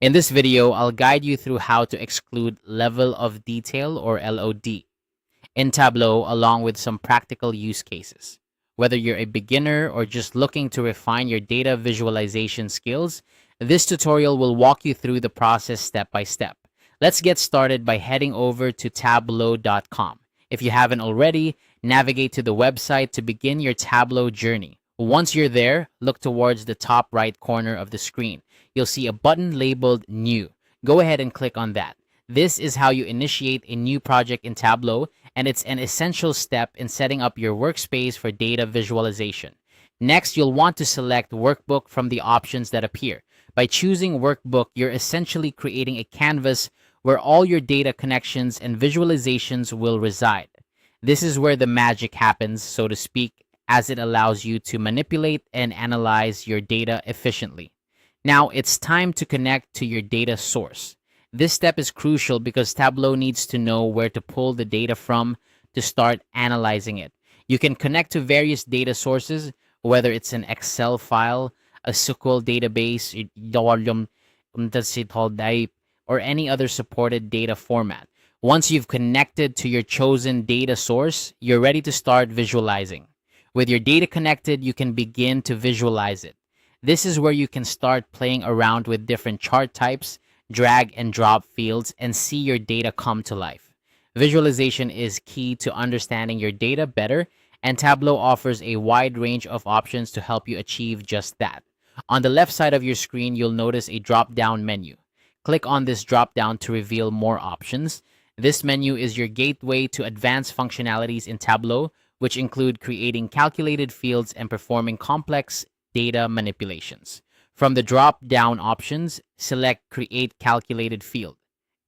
In this video, I'll guide you through how to exclude level of detail or LOD in Tableau along with some practical use cases. Whether you're a beginner or just looking to refine your data visualization skills, this tutorial will walk you through the process step by step. Let's get started by heading over to tableau.com. If you haven't already, navigate to the website to begin your Tableau journey. Once you're there, look towards the top right corner of the screen. You'll see a button labeled New. Go ahead and click on that. This is how you initiate a new project in Tableau, and it's an essential step in setting up your workspace for data visualization. Next, you'll want to select Workbook from the options that appear. By choosing Workbook, you're essentially creating a canvas where all your data connections and visualizations will reside. This is where the magic happens, so to speak, as it allows you to manipulate and analyze your data efficiently. Now, it's time to connect to your data source. This step is crucial because Tableau needs to know where to pull the data from to start analyzing it. You can connect to various data sources, whether it's an Excel file, a SQL database, or any other supported data format. Once you've connected to your chosen data source, you're ready to start visualizing. With your data connected, you can begin to visualize it. This is where you can start playing around with different chart types, drag and drop fields, and see your data come to life. Visualization is key to understanding your data better, and Tableau offers a wide range of options to help you achieve just that. On the left side of your screen, you'll notice a drop-down menu. Click on this drop-down to reveal more options. This menu is your gateway to advanced functionalities in Tableau, which include creating calculated fields and performing complex data manipulations. From the drop-down options, select Create Calculated Field.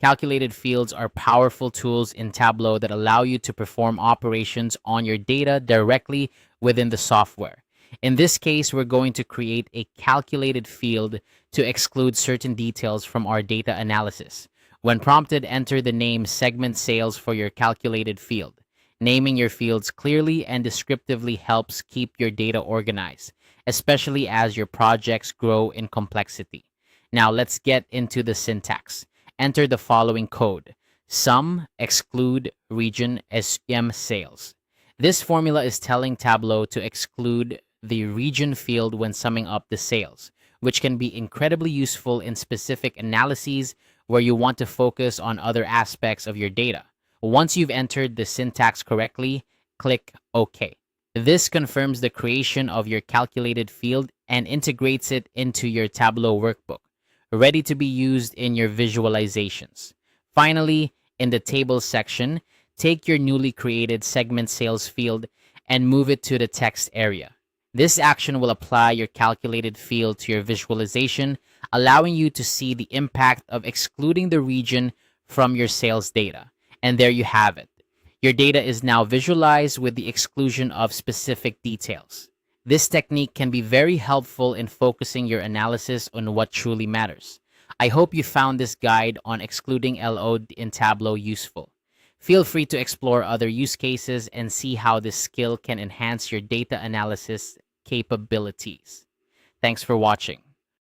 Calculated fields are powerful tools in Tableau that allow you to perform operations on your data directly within the software. In this case, we're going to create a calculated field to exclude certain details from our data analysis. When prompted, enter the name Segment Sales for your calculated field. Naming your fields clearly and descriptively helps keep your data organized, especially as your projects grow in complexity. Now let's get into the syntax. Enter the following code: sum, exclude, region, SM sales. This formula is telling Tableau to exclude the region field when summing up the sales, which can be incredibly useful in specific analyses where you want to focus on other aspects of your data. Once you've entered the syntax correctly, click OK. This confirms the creation of your calculated field and integrates it into your Tableau workbook, ready to be used in your visualizations. Finally, in the Tables section, take your newly created segment sales field and move it to the text area. This action will apply your calculated field to your visualization, allowing you to see the impact of excluding the region from your sales data. And there you have it. Your data is now visualized with the exclusion of specific details. This technique can be very helpful in focusing your analysis on what truly matters. I hope you found this guide on excluding LOD in Tableau useful. Feel free to explore other use cases and see how this skill can enhance your data analysis capabilities. Thanks for watching.